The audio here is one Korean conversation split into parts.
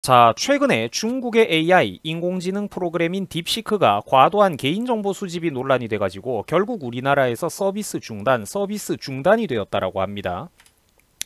자, 최근에 중국의 AI, 인공지능 프로그램인 딥시크가 과도한 개인정보 수집이 논란이 돼가지고 결국 우리나라에서 서비스 중단이 되었다라고 합니다.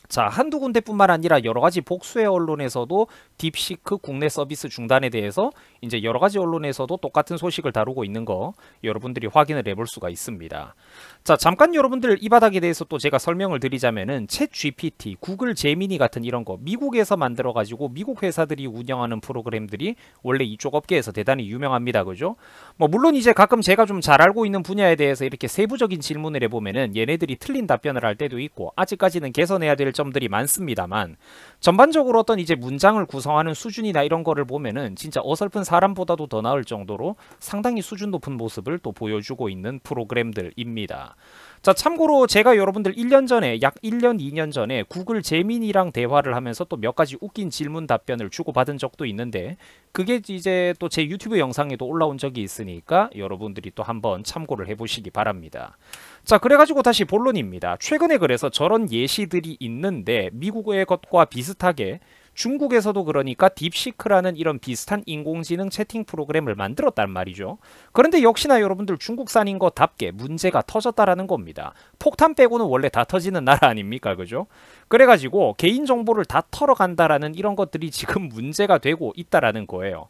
자, 한두 군데뿐만 아니라 여러 가지 복수의 언론에서도 딥시크 국내 서비스 중단에 대해서 이제 여러 가지 언론에서도 똑같은 소식을 다루고 있는 거 여러분들이 확인을 해볼 수가 있습니다. 자, 잠깐 여러분들 이 바닥에 대해서 또 제가 설명을 드리자면은 챗 GPT, 구글 제미니 같은 이런 거 미국에서 만들어 가지고 미국 회사들이 운영하는 프로그램들이 원래 이쪽 업계에서 대단히 유명합니다. 그죠? 뭐 물론 이제 가끔 제가 좀 잘 알고 있는 분야에 대해서 이렇게 세부적인 질문을 해보면은 얘네들이 틀린 답변을 할 때도 있고 아직까지는 개선해야 될 점들이 많습니다만 전반적으로 어떤 이제 문장을 구성하는 수준이나 이런 거를 보면은 진짜 어설픈 사람보다도 더 나을 정도로 상당히 수준 높은 모습을 또 보여주고 있는 프로그램들입니다. 자, 참고로 제가 여러분들 1년 전에 약 1년 2년 전에 구글 제민이랑 대화를 하면서 또 몇 가지 웃긴 질문 답변을 주고받은 적도 있는데 그게 이제 또 제 유튜브 영상에도 올라온 적이 있으니까 여러분들이 또 한번 참고를 해보시기 바랍니다. 자, 그래가지고 다시 본론입니다. 최근에 그래서 저런 예시들이 있는데 미국의 것과 비슷하게 중국에서도 그러니까 딥시크라는 이런 비슷한 인공지능 채팅 프로그램을 만들었단 말이죠. 그런데 역시나 여러분들 중국산인 것답게 문제가 터졌다라는 겁니다. 폭탄 빼고는 원래 다 터지는 나라 아닙니까? 그죠? 그래가지고 개인정보를 다 털어간다라는 이런 것들이 지금 문제가 되고 있다라는 거예요.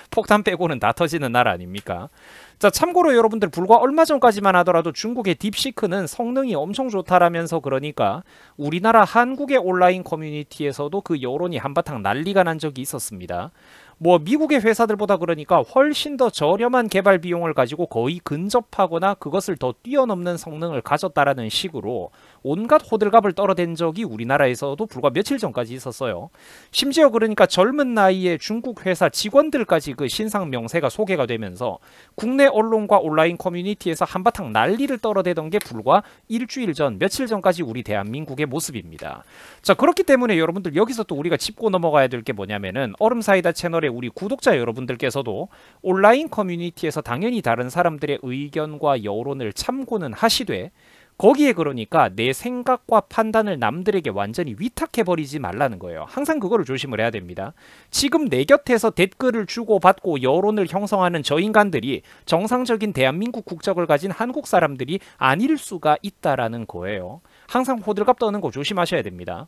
폭탄 빼고는 다 터지는 나라 아닙니까? 자, 참고로 여러분들 불과 얼마 전까지만 하더라도 중국의 딥시크는 성능이 엄청 좋다라면서 그러니까 우리나라 한국의 온라인 커뮤니티에서도 그 여론이 한바탕 난리가 난 적이 있었습니다. 뭐 미국의 회사들보다 그러니까 훨씬 더 저렴한 개발 비용을 가지고 거의 근접하거나 그것을 더 뛰어넘는 성능을 가졌다라는 식으로 온갖 호들갑을 떨어댄 적이 우리나라에서도 불과 며칠 전까지 있었어요. 심지어 그러니까 젊은 나이에 중국 회사 직원들까지 그 신상 명세가 소개가 되면서 국내 언론과 온라인 커뮤니티에서 한바탕 난리를 떨어대던 게 불과 일주일 전, 며칠 전까지 우리 대한민국의 모습입니다. 자, 그렇기 때문에 여러분들 여기서 또 우리가 짚고 넘어가야 될 게 뭐냐면은 얼음사이다 채널의 우리 구독자 여러분들께서도 온라인 커뮤니티에서 당연히 다른 사람들의 의견과 여론을 참고는 하시되 거기에 그러니까 내 생각과 판단을 남들에게 완전히 위탁해버리지 말라는 거예요. 항상 그거를 조심을 해야 됩니다. 지금 내 곁에서 댓글을 주고받고 여론을 형성하는 저 인간들이 정상적인 대한민국 국적을 가진 한국 사람들이 아닐 수가 있다라는 거예요. 항상 호들갑 떠는 거 조심하셔야 됩니다.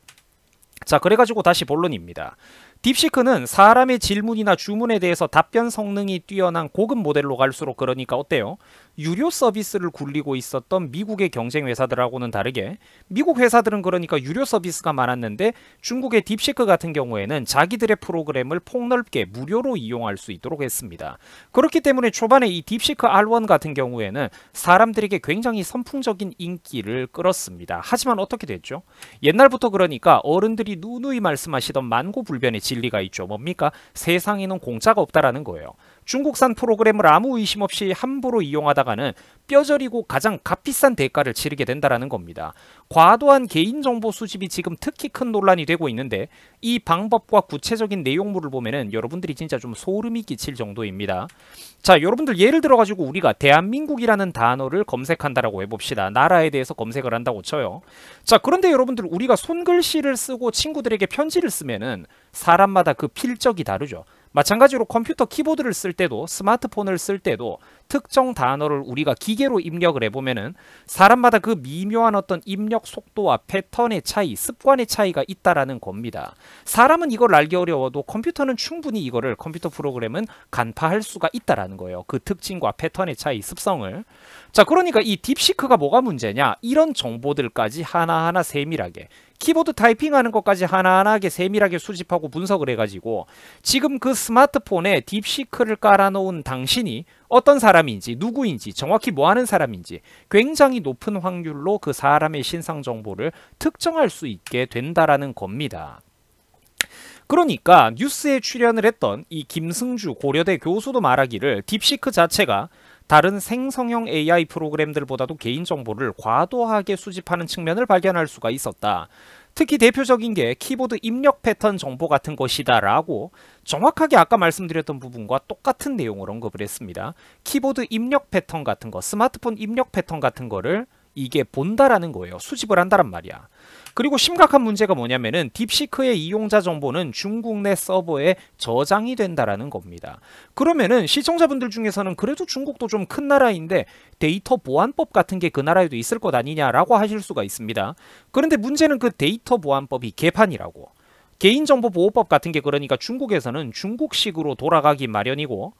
자, 그래가지고 다시 본론입니다. 딥시크는 사람의 질문이나 주문에 대해서 답변 성능이 뛰어난 고급 모델로 갈수록 그러니까 어때요? 유료 서비스를 굴리고 있었던 미국의 경쟁 회사들하고는 다르게 미국 회사들은 그러니까 유료 서비스가 많았는데 중국의 딥시크 같은 경우에는 자기들의 프로그램을 폭넓게 무료로 이용할 수 있도록 했습니다. 그렇기 때문에 초반에 이 딥시크 R1 같은 경우에는 사람들에게 굉장히 선풍적인 인기를 끌었습니다. 하지만 어떻게 됐죠? 옛날부터 그러니까 어른들이 누누이 말씀하시던 만고불변의 진리가 있죠. 뭡니까? 세상에는 공짜가 없다라는 거예요. 중국산 프로그램을 아무 의심 없이 함부로 이용하다가는 뼈저리고 가장 값비싼 대가를 치르게 된다는 겁니다. 과도한 개인정보 수집이 지금 특히 큰 논란이 되고 있는데 이 방법과 구체적인 내용물을 보면은 여러분들이 진짜 좀 소름이 끼칠 정도입니다. 자, 여러분들 예를 들어가지고 우리가 대한민국이라는 단어를 검색한다라고 해봅시다. 나라에 대해서 검색을 한다고 쳐요. 자, 그런데 여러분들 우리가 손글씨를 쓰고 친구들에게 편지를 쓰면은 사람마다 그 필적이 다르죠. 마찬가지로 컴퓨터 키보드를 쓸 때도 스마트폰을 쓸 때도 특정 단어를 우리가 기계로 입력을 해보면은 사람마다 그 미묘한 어떤 입력 속도와 패턴의 차이, 습관의 차이가 있다라는 겁니다. 사람은 이걸 알기 어려워도 컴퓨터는 충분히 이거를 컴퓨터 프로그램은 간파할 수가 있다라는 거예요. 그 특징과 패턴의 차이, 습성을. 자, 그러니까 이 딥시크가 뭐가 문제냐? 이런 정보들까지 하나하나 세밀하게 키보드 타이핑하는 것까지 하나하나하게 세밀하게 수집하고 분석을 해가지고 지금 그 스마트폰에 딥시크를 깔아놓은 당신이 어떤 사람인지 누구인지 정확히 뭐하는 사람인지 굉장히 높은 확률로 그 사람의 신상 정보를 특정할 수 있게 된다라는 겁니다. 그러니까 뉴스에 출연을 했던 이 김승주 고려대 교수도 말하기를 딥시크 자체가 다른 생성형 AI 프로그램들보다도 개인정보를 과도하게 수집하는 측면을 발견할 수가 있었다. 특히 대표적인 게 키보드 입력 패턴 정보 같은 것이다 라고 정확하게 아까 말씀드렸던 부분과 똑같은 내용을 언급을 했습니다. 키보드 입력 패턴 같은 거, 스마트폰 입력 패턴 같은 거를 이게 본다라는 거예요. 수집을 한다란 말이야. 그리고 심각한 문제가 뭐냐면은 딥시크의 이용자 정보는 중국 내 서버에 저장이 된다라는 겁니다. 그러면은 시청자분들 중에서는 그래도 중국도 좀 큰 나라인데 데이터 보안법 같은 게 그 나라에도 있을 것 아니냐라고 하실 수가 있습니다. 그런데 문제는 그 데이터 보안법이 개판이라고. 개인정보보호법 같은 게 그러니까 중국에서는 중국식으로 돌아가기 마련이고,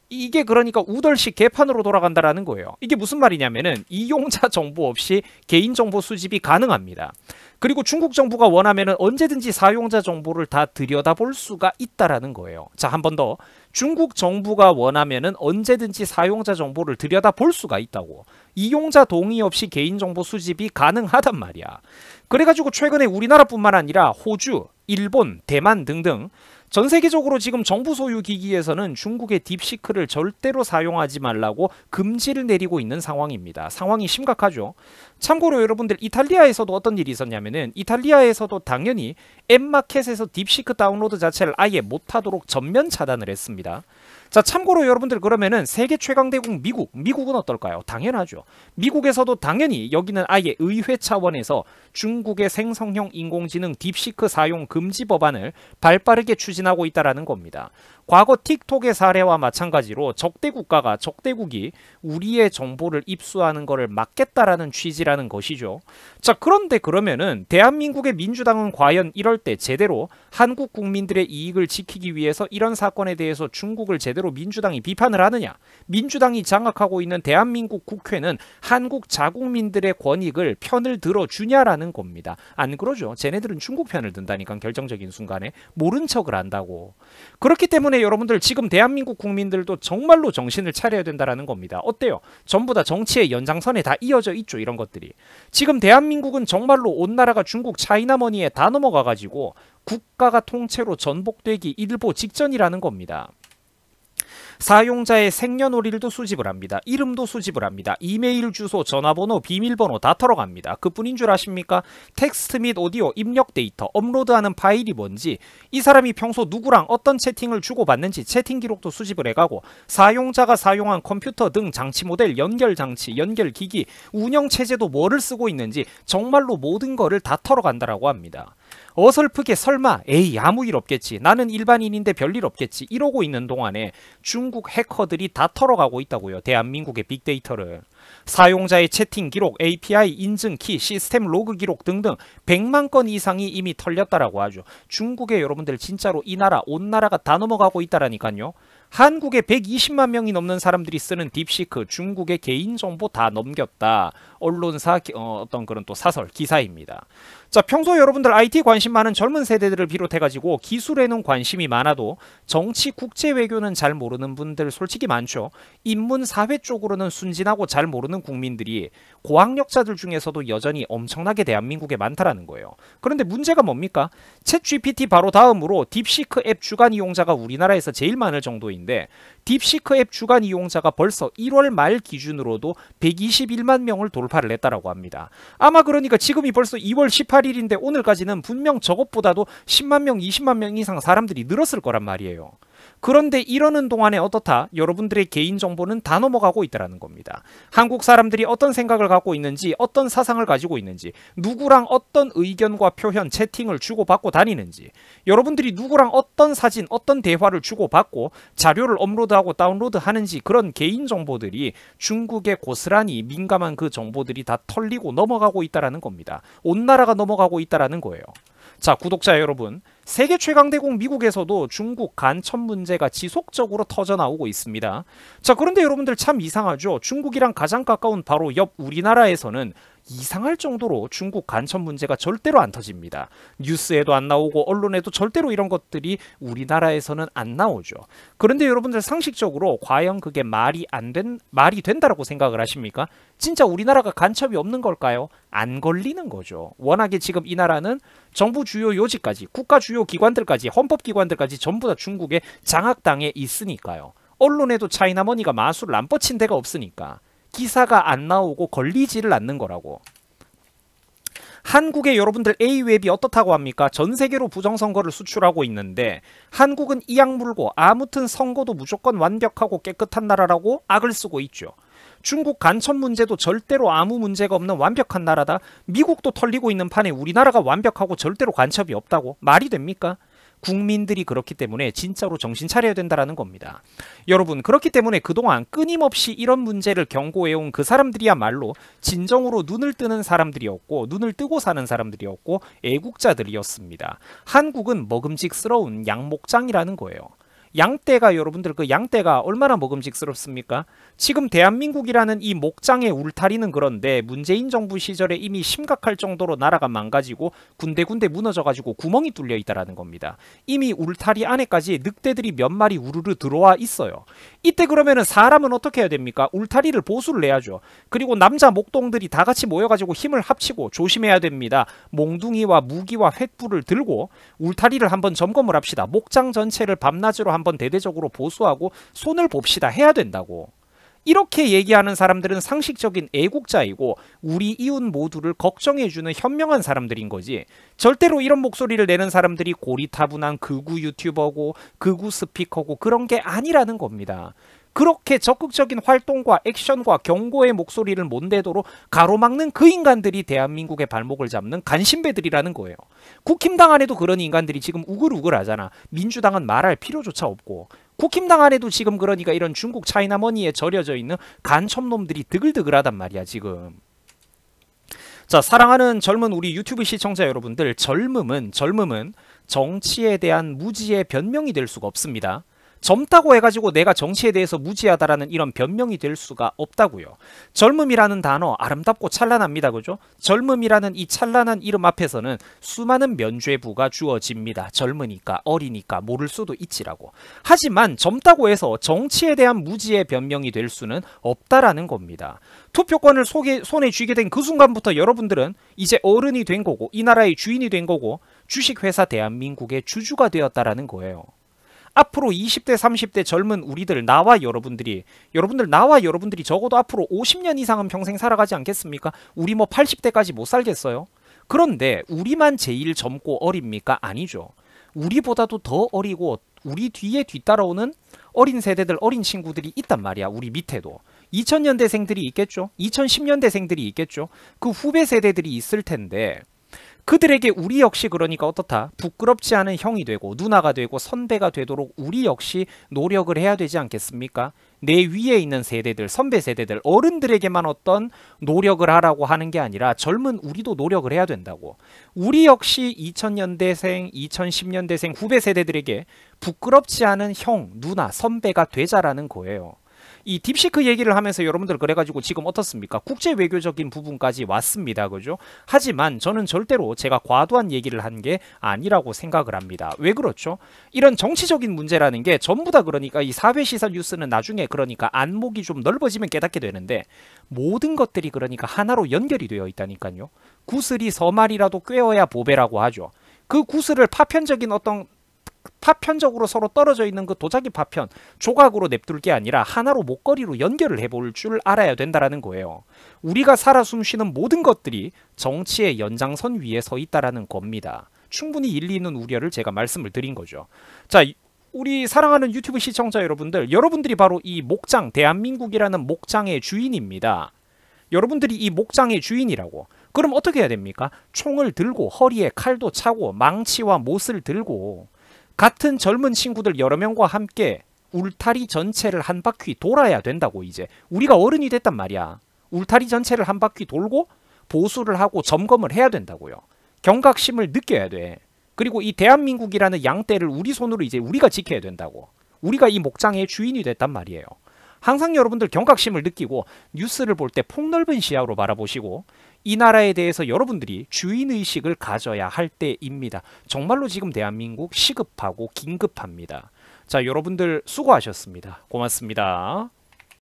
이게 그러니까 우덜식 개판으로 돌아간다라는 거예요. 이게 무슨 말이냐면은 이용자 정보 없이 개인정보 수집이 가능합니다. 그리고 중국 정부가 원하면은 언제든지 사용자 정보를 다 들여다볼 수가 있다라는 거예요. 자, 한 번 더. 중국 정부가 원하면은 언제든지 사용자 정보를 들여다볼 수가 있다고. 이용자 동의 없이 개인정보 수집이 가능하단 말이야. 그래가지고 최근에 우리나라뿐만 아니라 호주, 일본, 대만 등등 전 세계적으로 지금 정부 소유 기기에서는 중국의 딥시크를 절대로 사용하지 말라고 금지를 내리고 있는 상황입니다. 상황이 심각하죠. 참고로 여러분들 이탈리아에서도 어떤 일이 있었냐면은 이탈리아에서도 당연히 앱마켓에서 딥시크 다운로드 자체를 아예 못하도록 전면 차단을 했습니다. 자, 참고로 여러분들 그러면은 세계 최강대국 미국은 어떨까요? 당연하죠. 미국에서도 당연히 여기는 아예 의회 차원에서 중국의 생성형 인공지능 딥시크 사용 금지 법안을 발빠르게 추진하고 있다라는 겁니다. 과거 틱톡의 사례와 마찬가지로 적대국이 우리의 정보를 입수하는 것을 막겠다라는 취지라는 것이죠. 자, 그런데 그러면은 대한민국의 민주당은 과연 이럴 때 제대로 한국 국민들의 이익을 지키기 위해서 이런 사건에 대해서 중국을 제대로 민주당이 비판을 하느냐? 민주당이 장악하고 있는 대한민국 국회는 한국 자국민들의 권익을 편을 들어주냐라는 겁니다. 안 그러죠. 쟤네들은 중국 편을 든다니까, 결정적인 순간에 모른 척을 한다고. 그렇기 때문에 여러분들 지금 대한민국 국민들도 정말로 정신을 차려야 된다라는 겁니다. 어때요? 전부 다 정치의 연장선에 다 이어져 있죠. 이런 것들이. 지금 대한민국은 정말로 온 나라가 중국 차이나머니에 다 넘어가가지고 국가가 통째로 전복되기 일보 직전이라는 겁니다. 사용자의 생년월일도 수집을 합니다. 이름도 수집을 합니다. 이메일 주소, 전화번호, 비밀번호 다 털어갑니다. 그뿐인 줄 아십니까? 텍스트 및 오디오, 입력 데이터, 업로드하는 파일이 뭔지, 이 사람이 평소 누구랑 어떤 채팅을 주고받는지 채팅 기록도 수집을 해가고, 사용자가 사용한 컴퓨터 등 장치 모델, 연결 장치, 연결 기기, 운영 체제도 뭐를 쓰고 있는지 정말로 모든 거를 다 털어간다라고 합니다. 어설프게 설마 에이 아무 일 없겠지, 나는 일반인인데 별일 없겠지 이러고 있는 동안에 중국 해커들이 다 털어가고 있다고요. 대한민국의 빅데이터를. 사용자의 채팅 기록, API 인증 키, 시스템 로그 기록 등등 100만 건 이상이 이미 털렸다라고 하죠. 중국에 여러분들 진짜로 이 나라 온 나라가 다 넘어가고 있다라니까요. 한국에 120만 명이 넘는 사람들이 쓰는 딥시크, 중국의 개인정보 다 넘겼다. 언론사 어떤 그런 또 사설 기사입니다. 자, 평소 여러분들 IT 관심 많은 젊은 세대들을 비롯해가지고 기술에는 관심이 많아도 정치, 국제 외교는 잘 모르는 분들 솔직히 많죠. 인문, 사회 쪽으로는 순진하고 잘 모르는 국민들이 고학력자들 중에서도 여전히 엄청나게 대한민국에 많다라는 거예요. 그런데 문제가 뭡니까? 챗GPT 바로 다음으로 딥시크 앱 주간 이용자가 우리나라에서 제일 많을 정도인데, 딥시크 앱 주간 이용자가 벌써 1월 말 기준으로도 121만 명을 돌파를 했다라고 합니다. 아마 그러니까 지금이 벌써 2월 18일인데 오늘까지는 분명 저것보다도 10만 명, 20만 명 이상 사람들이 늘었을 거란 말이에요. 그런데 이러는 동안에 어떻다? 여러분들의 개인정보는 다 넘어가고 있다는 겁니다. 한국 사람들이 어떤 생각을 갖고 있는지, 어떤 사상을 가지고 있는지, 누구랑 어떤 의견과 표현, 채팅을 주고받고 다니는지, 여러분들이 누구랑 어떤 사진, 어떤 대화를 주고받고 자료를 업로드하고 다운로드하는지, 그런 개인정보들이 중국에 고스란히 민감한 그 정보들이 다 털리고 넘어가고 있다는 겁니다. 온 나라가 넘어가고 있다는 거예요. 자, 구독자 여러분, 세계 최강대국 미국에서도 중국 간첩 문제가 지속적으로 터져나오고 있습니다. 자, 그런데 여러분들 참 이상하죠. 중국이랑 가장 가까운 바로 옆 우리나라에서는 이상할 정도로 중국 간첩 문제가 절대로 안 터집니다. 뉴스에도 안 나오고 언론에도 절대로 이런 것들이 우리나라에서는 안 나오죠. 그런데 여러분들 상식적으로 과연 그게 말이 된다라고 생각을 하십니까? 진짜 우리나라가 간첩이 없는 걸까요? 안 걸리는 거죠. 워낙에 지금 이 나라는 정부 주요 요직까지, 국가 주요 기관들까지, 헌법기관들까지 전부 다 중국에 장악당해 있으니까요. 언론에도 차이나머니가 마술을 안 뻗친 데가 없으니까 기사가 안 나오고 걸리지를 않는 거라고. 한국의 여러분들 A웹이 어떻다고 합니까? 전 세계로 부정선거를 수출하고 있는데 한국은 이 약 물고 아무튼 선거도 무조건 완벽하고 깨끗한 나라라고 악을 쓰고 있죠. 중국 간첩 문제도 절대로 아무 문제가 없는 완벽한 나라다. 미국도 털리고 있는 판에 우리나라가 완벽하고 절대로 간첩이 없다고? 말이 됩니까? 국민들이 그렇기 때문에 진짜로 정신 차려야 된다라는 겁니다. 여러분, 그렇기 때문에 그동안 끊임없이 이런 문제를 경고해온 그 사람들이야말로 진정으로 눈을 뜨는 사람들이었고 눈을 뜨고 사는 사람들이었고 애국자들이었습니다. 한국은 먹음직스러운 양목장이라는 거예요. 양떼가 여러분들 그 양떼가 얼마나 먹음직스럽습니까? 지금 대한민국이라는 이 목장의 울타리는 그런데 문재인 정부 시절에 이미 심각할 정도로 나라가 망가지고 군데군데 무너져가지고 구멍이 뚫려 있다라는 겁니다. 이미 울타리 안에까지 늑대들이 몇 마리 우르르 들어와 있어요. 이때 그러면은 사람은 어떻게 해야 됩니까? 울타리를 보수를 해야죠. 그리고 남자 목동들이 다 같이 모여가지고 힘을 합치고 조심해야 됩니다. 몽둥이와 무기와 횃불을 들고 울타리를 한번 점검을 합시다. 목장 전체를 밤낮으로 한번 대대적으로 보수하고 손을 봅시다 해야 된다고. 이렇게 얘기하는 사람들은 상식적인 애국자이고 우리 이웃 모두를 걱정해주는 현명한 사람들인 거지. 절대로 이런 목소리를 내는 사람들이 고리타분한 극우 유튜버고 극우 스피커고 그런 게 아니라는 겁니다. 그렇게 적극적인 활동과 액션과 경고의 목소리를 못 내도록 가로막는 그 인간들이 대한민국의 발목을 잡는 간신배들이라는 거예요. 국힘당 안에도 그런 인간들이 지금 우글우글하잖아. 민주당은 말할 필요조차 없고. 국힘당 안에도 지금 그러니까 이런 중국 차이나머니에 절여져 있는 간첩놈들이 드글드글하단 말이야 지금. 자, 사랑하는 젊은 우리 유튜브 시청자 여러분들, 젊음은 정치에 대한 무지의 변명이 될 수가 없습니다. 젊다고 해가지고 내가 정치에 대해서 무지하다라는 이런 변명이 될 수가 없다고요. 젊음이라는 단어 아름답고 찬란합니다. 그죠? 젊음이라는 이 찬란한 이름 앞에서는 수많은 면죄부가 주어집니다. 젊으니까, 어리니까 모를 수도 있지라고. 하지만 젊다고 해서 정치에 대한 무지의 변명이 될 수는 없다라는 겁니다. 투표권을 손에 쥐게 된 그 순간부터 여러분들은 이제 어른이 된 거고 이 나라의 주인이 된 거고 주식회사 대한민국의 주주가 되었다라는 거예요. 앞으로 20대 30대 젊은 우리들 나와 여러분들이 적어도 앞으로 50년 이상은 평생 살아가지 않겠습니까? 우리 뭐 80대까지 못 살겠어요? 그런데 우리만 제일 젊고 어립니까? 아니죠. 우리보다도 더 어리고 우리 뒤에 뒤따라오는 어린 세대들, 어린 친구들이 있단 말이야. 우리 밑에도. 2000년대생들이 있겠죠. 2010년대생들이 있겠죠. 그 후배 세대들이 있을 텐데 그들에게 우리 역시 그러니까 어떻다? 부끄럽지 않은 형이 되고 누나가 되고 선배가 되도록 우리 역시 노력을 해야 되지 않겠습니까? 내 위에 있는 세대들, 선배 세대들, 어른들에게만 어떤 노력을 하라고 하는 게 아니라 젊은 우리도 노력을 해야 된다고. 우리 역시 2000년대생, 2010년대생 후배 세대들에게 부끄럽지 않은 형, 누나, 선배가 되자라는 거예요. 이 딥시크 얘기를 하면서 여러분들 그래가지고 지금 어떻습니까? 국제 외교적인 부분까지 왔습니다. 그죠? 하지만 저는 절대로 제가 과도한 얘기를 한 게 아니라고 생각을 합니다. 왜 그렇죠? 이런 정치적인 문제라는 게 전부 다 그러니까 이 사회시설 뉴스는 나중에 그러니까 안목이 좀 넓어지면 깨닫게 되는데 모든 것들이 그러니까 하나로 연결이 되어 있다니까요. 구슬이 서말이라도 꿰어야 보배라고 하죠. 그 구슬을 파편적으로 서로 떨어져 있는 그 도자기 파편 조각으로 냅둘 게 아니라 하나로 목걸이로 연결을 해볼 줄 알아야 된다라는 거예요. 우리가 살아 숨쉬는 모든 것들이 정치의 연장선 위에 서 있다라는 겁니다. 충분히 일리 있는 우려를 제가 말씀을 드린 거죠. 자, 우리 사랑하는 유튜브 시청자 여러분들, 여러분들이 바로 이 목장, 대한민국이라는 목장의 주인입니다. 여러분들이 이 목장의 주인이라고. 그럼 어떻게 해야 됩니까? 총을 들고 허리에 칼도 차고 망치와 못을 들고 같은 젊은 친구들 여러 명과 함께 울타리 전체를 한 바퀴 돌아야 된다고. 이제 우리가 어른이 됐단 말이야. 울타리 전체를 한 바퀴 돌고 보수를 하고 점검을 해야 된다고요. 경각심을 느껴야 돼. 그리고 이 대한민국이라는 양떼를 우리 손으로 이제 우리가 지켜야 된다고. 우리가 이 목장의 주인이 됐단 말이에요. 항상 여러분들 경각심을 느끼고 뉴스를 볼 때 폭넓은 시야로 바라보시고 이 나라에 대해서 여러분들이 주인의식을 가져야 할 때입니다. 정말로 지금 대한민국 시급하고 긴급합니다. 자, 여러분들 수고하셨습니다. 고맙습니다.